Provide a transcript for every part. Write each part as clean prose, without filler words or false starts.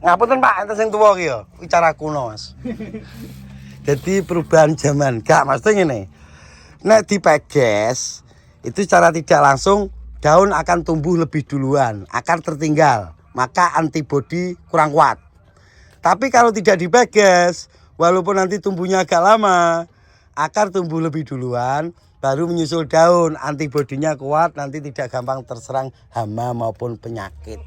Ngapunten Pak, enten sing tuwa iki ya, bicara kuno Mas. Jadi perubahan zaman, gak maksudnya ngene. Nek dipeges itu secara tidak langsung daun akan tumbuh lebih duluan, akar tertinggal, maka antibodi kurang kuat. Tapi kalau tidak dipeges, walaupun nanti tumbuhnya agak lama, akar tumbuh lebih duluan, baru menyusul daun, antibodinya kuat, nanti tidak gampang terserang hama maupun penyakit.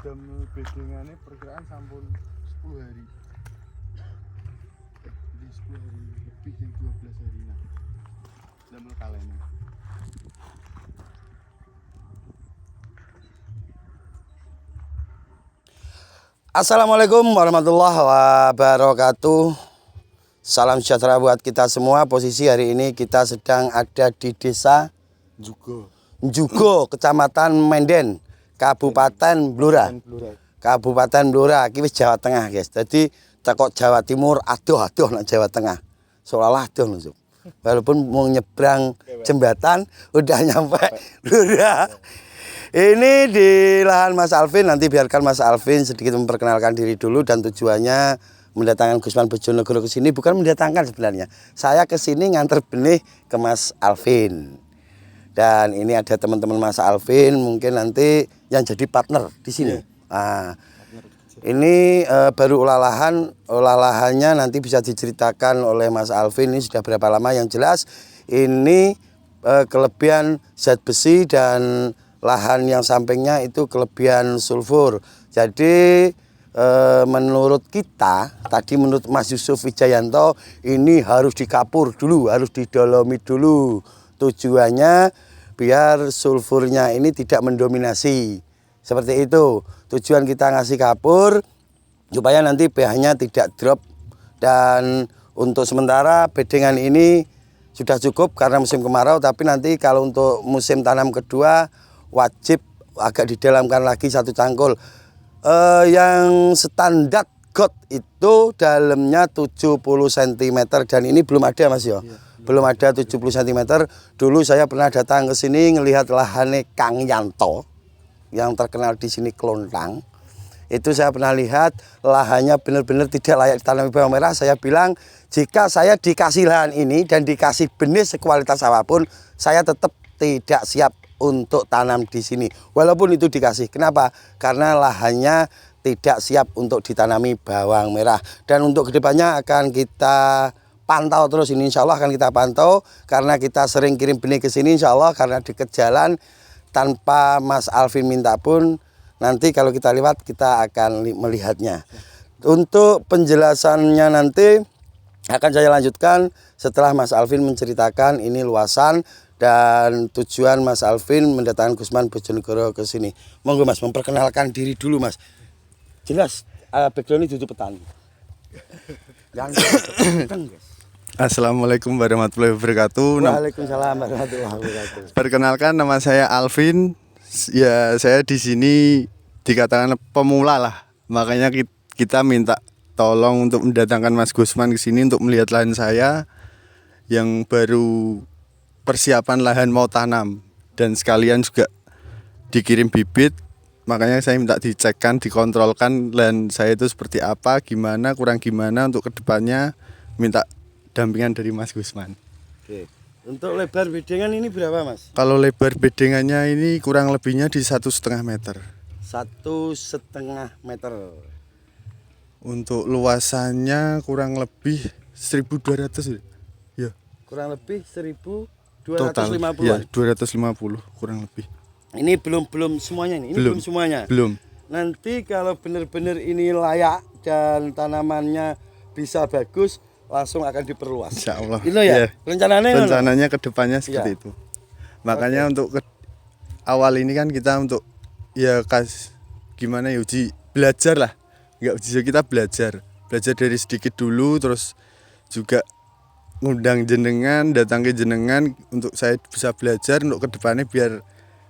Jam bedingannya perkiraan sampun 10 hari. Jadi 10 hari lebih dari 12 hari nah. Jam kalender. Assalamualaikum warahmatullahi wabarakatuh. Salam sejahtera buat kita semua. Posisi hari ini kita sedang ada di desa Njugo, Kecamatan Menden, Kabupaten Blora. Kabupaten Blora, iki wis Jawa Tengah, guys. Jadi tekok Jawa Timur adoh-adoh nang Jawa Tengah. Seolah-olah adoh lho. Walaupun mau nyebrang jembatan udah nyampe Blora. Ini di lahan Mas Alvin, nanti biarkan Mas Alvin sedikit memperkenalkan diri dulu dan tujuannya mendatangkan Gusman Bojonegoro ke sini bukan mendatangkan sebenarnya. Saya ke sini nganter benih ke Mas Alvin. Dan ini ada teman-teman Mas Alvin mungkin nanti yang jadi partner di sini. Nah, ini baru olahannya nanti bisa diceritakan oleh Mas Alvin ini sudah berapa lama. Yang jelas ini kelebihan zat besi dan lahan yang sampingnya itu kelebihan sulfur. Jadi menurut kita tadi menurut Mas Yusuf Wijayanto ini harus dikapur dulu, harus didolomit dulu. Tujuannya biar sulfurnya ini tidak mendominasi. Seperti itu. Tujuan kita ngasih kapur supaya nanti pH-nya tidak drop. Dan untuk sementara bedengan ini sudah cukup karena musim kemarau. Tapi nanti kalau untuk musim tanam kedua wajib agak didalamkan lagi 1 cangkul. Yang standar got itu dalamnya 70 cm dan ini belum ada Mas ya. Belum ada 70 cm. Dulu saya pernah datang ke sini ngelihat lahannya Kang Yanto yang terkenal di sini Klontang. Itu saya pernah lihat lahannya benar-benar tidak layak ditanami bawang merah. Saya bilang jika saya dikasih lahan ini dan dikasih benih sekualitas apapun, saya tetap tidak siap untuk tanam di sini. Walaupun itu dikasih. Kenapa? Karena lahannya tidak siap untuk ditanami bawang merah. Dan untuk kedepannya akan kita pantau terus ini, insya Allah akan kita pantau karena kita sering kirim benih ke sini, insya Allah karena dekat jalan tanpa Mas Alvin minta pun nanti kalau kita lewat kita akan melihatnya. Untuk penjelasannya nanti akan saya lanjutkan setelah Mas Alvin menceritakan ini luasan dan tujuan Mas Alvin mendatangkan Gusman Bojonegoro ke sini. Monggo Mas memperkenalkan diri dulu Mas. Jelas background ini duduk petani. Assalamualaikum warahmatullahi wabarakatuh. Waalaikumsalam warahmatullahi wabarakatuh. Perkenalkan nama saya Alvin. Ya saya di sini dikatakan pemula lah. Makanya kita minta tolong untuk mendatangkan Mas Gusman ke sini untuk melihat lahan saya yang baru persiapan lahan mau tanam dan sekalian juga dikirim bibit. Makanya saya minta dicekkan, dikontrolkan lahan saya itu seperti apa, gimana, kurang gimana untuk kedepannya minta dampingan dari Mas Gusman. Oke. Untuk lebar bedengan ini berapa Mas? Kalau lebar bedengannya ini kurang lebihnya di 1,5 meter. 1,5 meter. Untuk luasannya kurang lebih 1.200 ya. Kurang lebih 1.250. Total ya 250 kurang lebih. Ini belum semuanya ini. Belum semuanya. Belum. Nanti kalau benar-benar ini layak dan tanamannya bisa bagus, langsung akan diperluas. Insya Allah. Itu ya. Rencananya kedepannya seperti itu. Makanya untuk awal ini kan kita untuk ya gimana ya uji belajar lah. Enggak uji, kita belajar dari sedikit dulu terus juga ngundang jenengan, datang ke jenengan untuk saya bisa belajar untuk kedepannya biar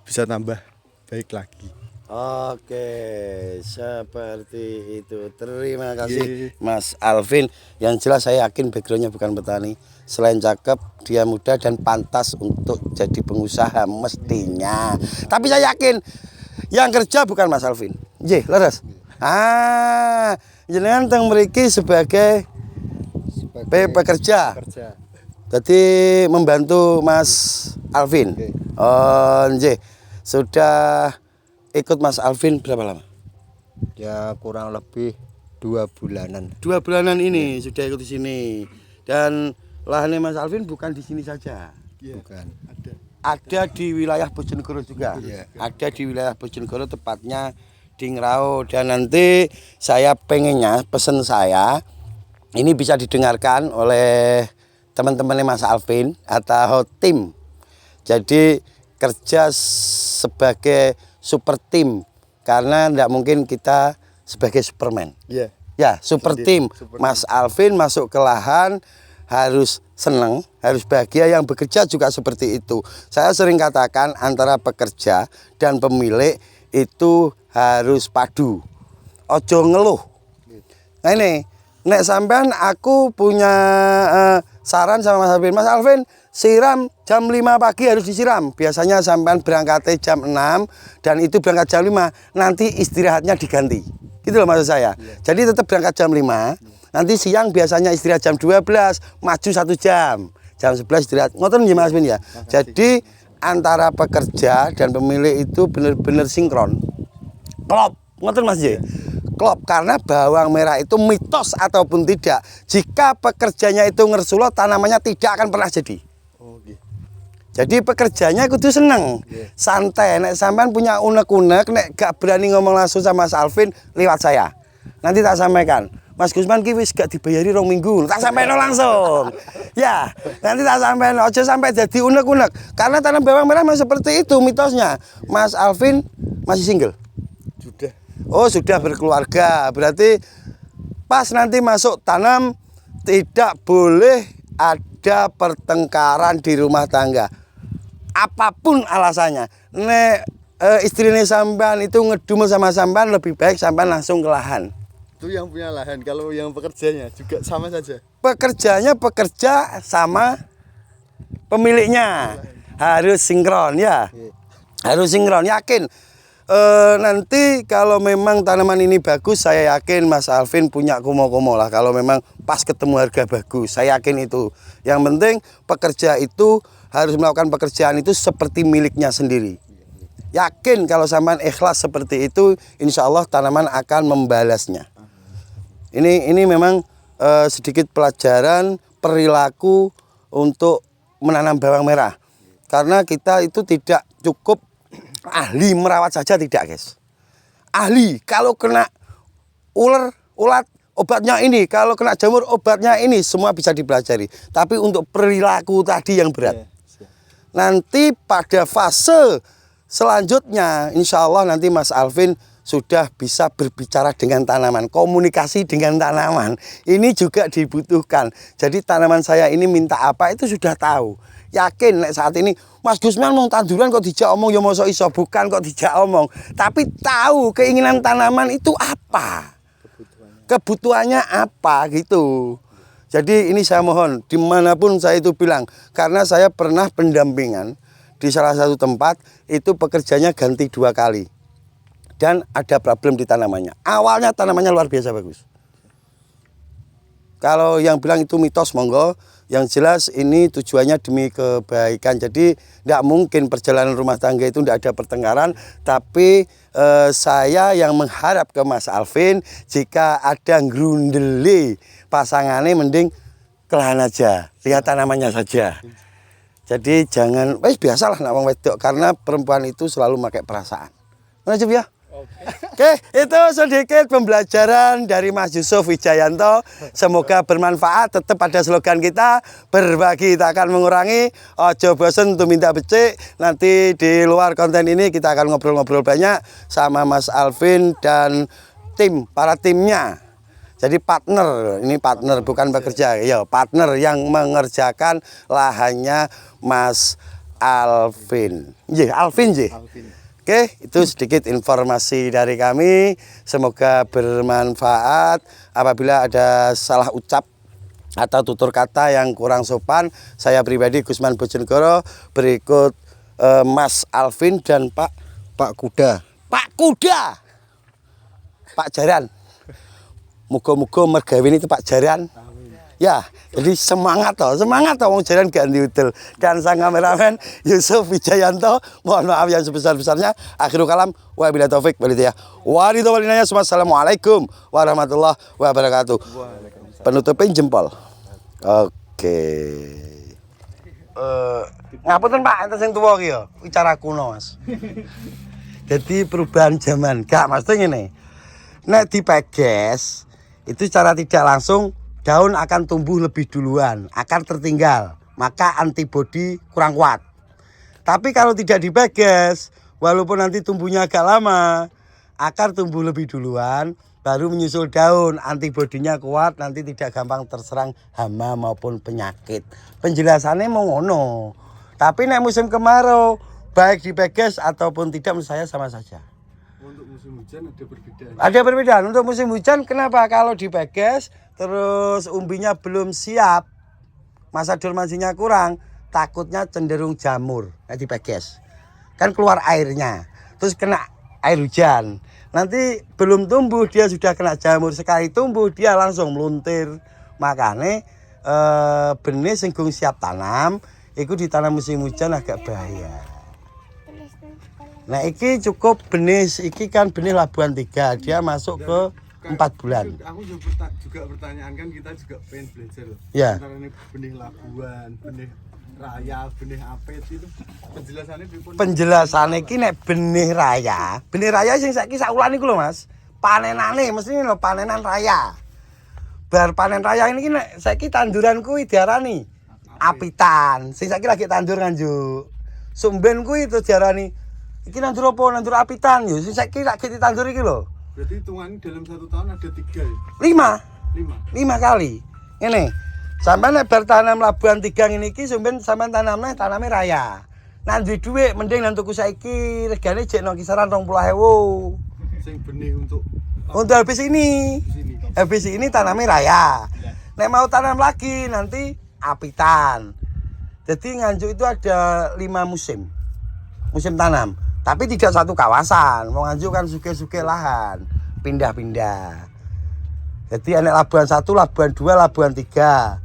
bisa tambah baik lagi. Oke, seperti itu. Terima kasih Mas Alvin. Yang jelas saya yakin backgroundnya bukan petani. Selain cakep, dia muda dan pantas untuk jadi pengusaha mestinya. Tapi saya yakin yang kerja bukan Mas Alvin. Nggih, leres. Jenengan teng mriki sebagai pekerja. Jadi membantu Mas Alvin. Oh, nggih. Sudah ikut Mas Alvin berapa lama? Ya kurang lebih 2 bulanan. 2 bulanan ini sudah ikut di sini. Dan lahannya Mas Alvin bukan di sini saja. Bukan. Ada di wilayah Bojonegoro juga. Ada di wilayah Bojonegoro, tepatnya di Ngrao. Dan nanti saya pengennya, pesen saya ini bisa didengarkan oleh teman-temannya Mas Alvin atau tim. Jadi kerja sebagai super tim, karena tidak mungkin kita sebagai Superman. Ya, super tim. Mas Alvin masuk ke lahan harus senang, harus bahagia. Yang bekerja juga seperti itu. Saya sering katakan antara pekerja dan pemilik itu harus padu. Ojo ngeluh. Nah ini, nek sampean aku punya saran sama Mas Alvin. Mas Alvin, siram jam 5 pagi harus disiram. Biasanya sampean berangkatnya jam 6 dan itu berangkat jam 5. Nanti istirahatnya diganti. Gitu loh maksud saya. Jadi tetap berangkat jam 5. Nanti siang biasanya istirahat jam 12, maju 1 jam. Jam 11 istirahat. Ngoten nggih Mas Alvin ya. Jadi antara pekerja dan pemilik itu benar-benar sinkron. Klop. Ngoten Mas J. Klop, karena bawang merah itu mitos ataupun tidak. Jika pekerjanya itu ngersulo, tanamannya tidak akan pernah jadi. Jadi pekerjanya kudu seneng, santai. Nek sampean punya unek-unek, nek gak berani ngomong langsung sama Mas Alvin, lewat saya. Nanti tak sampaikan. Mas Gusman ki wis gak dibayari 2 minggu, tak sampaikan langsung. Ya, nanti tak sampaikan. Ojo sampai jadi unek-unek. Karena tanam bawang merah memang seperti itu mitosnya. Mas Alvin masih single? Sudah. Oh, sudah berkeluarga. Berarti pas nanti masuk tanam tidak boleh ada pertengkaran di rumah tangga. Apapun alasannya. Nek istrinya sampean itu ngedumel sama sampean, lebih baik sampean langsung ke lahan. Itu yang punya lahan, kalau yang pekerjanya juga sama saja. Pekerjanya pekerja sama pemiliknya. Harus sinkron ya. Harus sinkron, yakin. Nanti kalau memang tanaman ini bagus, saya yakin Mas Alvin punya kumo-kumo lah. Kalau memang pas ketemu harga bagus, saya yakin itu. Yang penting pekerja itu harus melakukan pekerjaan itu seperti miliknya sendiri. Yakin kalau sampean ikhlas seperti itu, insya Allah tanaman akan membalasnya. Ini memang sedikit pelajaran perilaku untuk menanam bawang merah. Karena kita itu tidak cukup ahli merawat saja, tidak guys. Ahli, kalau kena ulat obatnya ini, kalau kena jamur obatnya ini, semua bisa dipelajari. Tapi untuk perilaku tadi yang berat. Nanti pada fase selanjutnya, insya Allah nanti Mas Alvin sudah bisa berbicara dengan tanaman, komunikasi dengan tanaman. Ini juga dibutuhkan. Jadi tanaman saya ini minta apa itu sudah tahu. Yakin saat ini Mas Gusman mau tanduran kok dijak omong ya mosok iso, bukan kok dijak omong, tapi tahu keinginan tanaman itu apa, kebutuhannya apa gitu. Jadi ini saya mohon dimanapun saya itu bilang, karena saya pernah pendampingan di salah satu tempat itu pekerjanya ganti 2 kali dan ada problem di tanamannya. Awalnya tanamannya luar biasa bagus. Kalau yang bilang itu mitos, monggo. Yang jelas ini tujuannya demi kebaikan. Jadi tidak mungkin perjalanan rumah tangga itu tidak ada pertengkaran. Tapi saya yang mengharap ke Mas Alvin, jika ada ngrundeli pasangannya mending kelahan aja, lihat tanamannya saja. Jadi jangan, biasalah nak wong wedok, karena perempuan itu selalu pakai perasaan. Mana coba ya? Oke, itu sedikit pembelajaran dari Mas Yusuf Wijayanto. Semoga bermanfaat. Tetap ada slogan kita, berbagi tak akan mengurangi. Ojo bosen untuk minta becik. Nanti di luar konten ini kita akan ngobrol-ngobrol banyak sama Mas Alvin dan para timnya. Jadi partner, ini partner bukan bekerja. Ya, partner yang mengerjakan lahannya Mas Alvin. Alvin. Oke, itu sedikit informasi dari kami. Semoga bermanfaat. Apabila ada salah ucap atau tutur kata yang kurang sopan, saya pribadi Gusman Bojonegoro, berikut Mas Alvin dan Pak Kuda. Pak Jaran. Muga-muga mergawe itu Pak Jaran. Ya, jadi semangat toh wong Jaran ganti udel. Dan sang kameramen Yusuf Wijayanto, mohon maaf yang sebesar-besarnya. Akhirul kalam, wabillahi taufik wal hidayah. Wassalamualaikum warahmatullahi wabarakatuh. Penutupin jempol. Oke. Ngapunten Pak, enten sing tuwa iki ya, bicara kuno Mas. Jadi perubahan zaman, gak Mas tuh ngene. Nek dipeges itu secara tidak langsung daun akan tumbuh lebih duluan, akar tertinggal, maka antibodi kurang kuat. Tapi kalau tidak dipeges, walaupun nanti tumbuhnya agak lama, akar tumbuh lebih duluan, baru menyusul daun, antibodinya kuat, nanti tidak gampang terserang hama maupun penyakit. Penjelasannya mau ngono. Tapi nek musim kemarau, baik dipeges ataupun tidak, menurut saya sama saja. Untuk musim hujan ada perbedaan. Ada perbedaan. Untuk musim hujan, kenapa? Kalau dipeges, terus umbinya belum siap, masa dormansinya kurang, takutnya cenderung jamur. Nah, dipeges, kan keluar airnya, terus kena air hujan. Nanti belum tumbuh, dia sudah kena jamur. Sekali tumbuh, dia langsung meluntir. Makanya benih singgung siap tanam, itu ditanam musim hujan agak bahaya. Nah, iki cukup benih, iki kan benih Labuan 3, dia masuk ke 4 bulan. Aku juga pertanyaan kan, kita juga pengen belajar loh. Ya. Antara ini benih Labuan, benih Raya, benih Apet itu penjelasannya pripun? Penjelasannya iki nek benih raya sing saiki sakulan iku lho Mas. Panenane mesti lho panenan raya. Bar panen raya ini nek saiki tanduran kuwi diarani apitan. Sing saiki lagi tandur nganjuk. Sumben kuwi itu diarani iki nandur apa? Nandur apitan yo. Sing saiki lagi ditandur iki lho. Berarti hitungannya dalam 1 tahun ada 3 ya? 5 kali. Ngene. Sampeyan nek bar tanam Labuan 3 ngene iki sumben sampeyan taname raya. Nah duwe dhuwit mending nang tuku saiki regane jek nang kisaran 20.000. Sing benih untuk habis ini. Habis ini tanamnya raya. Nek mau tanam lagi nanti apitan. Jadi Nganjuk itu ada 5 musim tanam. Tapi tidak satu kawasan. Mau Nganjuk kan suke-suke lahan, pindah-pindah. Jadi ada Labuan 1, Labuan 2, Labuan 3.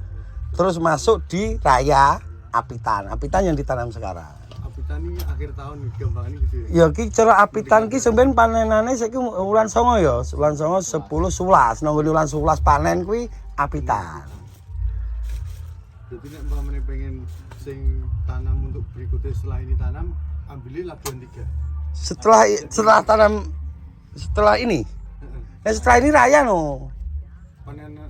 Terus masuk di raya apitan yang ditanam sekarang. Apitan ini akhir tahun gampangan gitu Ya ya. ki cara apitan ki sampeyan panenane saiki wulan 9 ya. Wulan 9 10 11. Nang wulan 11 panen kuwi apitan. Jadi nek umpamane pengen sing tanam untuk berikutnya setelah ini tanam, ambilnya Labuan 3. Setelah tanam setelah ini. Ya setelah ini raya no. Panenan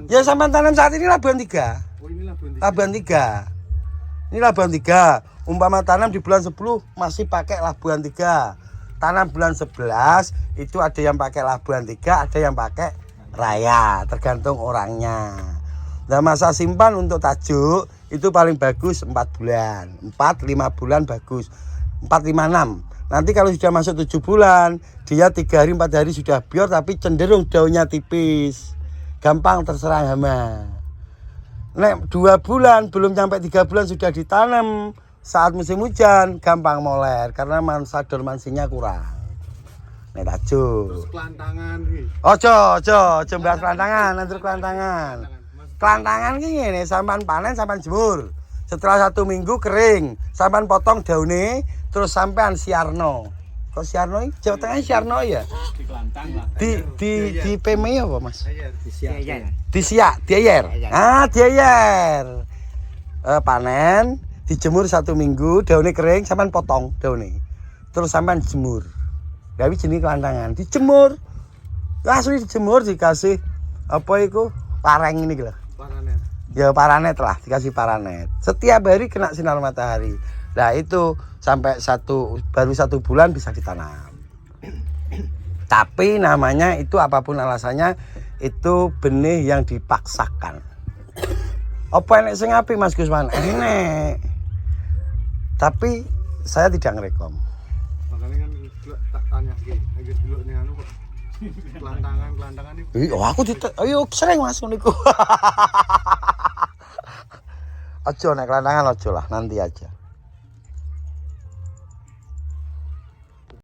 Ya sampean tanam saat ini Labuan 3. Oh ini Labuan 3. Labuan 3. Ini Labuan 3. Umpama tanam di bulan 10 masih pakai Labuan 3. Tanam bulan 11 itu ada yang pakai Labuan 3, ada yang pakai raya, tergantung orangnya. Nah, masa simpan untuk tajuk itu paling bagus 4 bulan. 4 5 bulan bagus. 4 5 6. Nanti kalau sudah masuk 7 bulan, dia 3 hari 4 hari sudah bior tapi cenderung daunnya tipis. Gampang terserang hama. Nek 2 bulan belum sampai 3 bulan sudah ditanam, saat musim hujan gampang moler karena masa dormansinya kurang. Nek tajuk. Terus kelantangan iki. Ojo bahas kelantangan, nanti kelantangan. Kelantangan ki ngene, sampean panen sampean jemur. Setelah 1 minggu kering, sampean potong daune, terus sampean siarno. Kok siarno iki? Jawa Tengah siarno ya? Di kelantang lah. Di PMI apa, Mas? Disiap. Diayer. Diayer. Panen, dijemur 1 minggu, daunnya kering, sampean potong daunnya. Terus sampean jemur. Gawe jenis kelantangan, dijemur. Asli dijemur dikasih apa itu? Pareng ini gitu. Paranet. Ya paranet lah, dikasih paranet. Setiap hari kena sinar matahari. Nah itu sampai baru 1 bulan bisa ditanam. Tapi namanya itu apapun alasannya itu benih yang dipaksakan. Apa enek sing apik Mas Gusman? Enek. Tapi saya tidak ngerekom. Makanya kan tak tanya lagi dulu nih anu kok. Kelantangan itu. Aku ayo sering Mas niku. Aja nek kelantangan aja lah, nanti aja.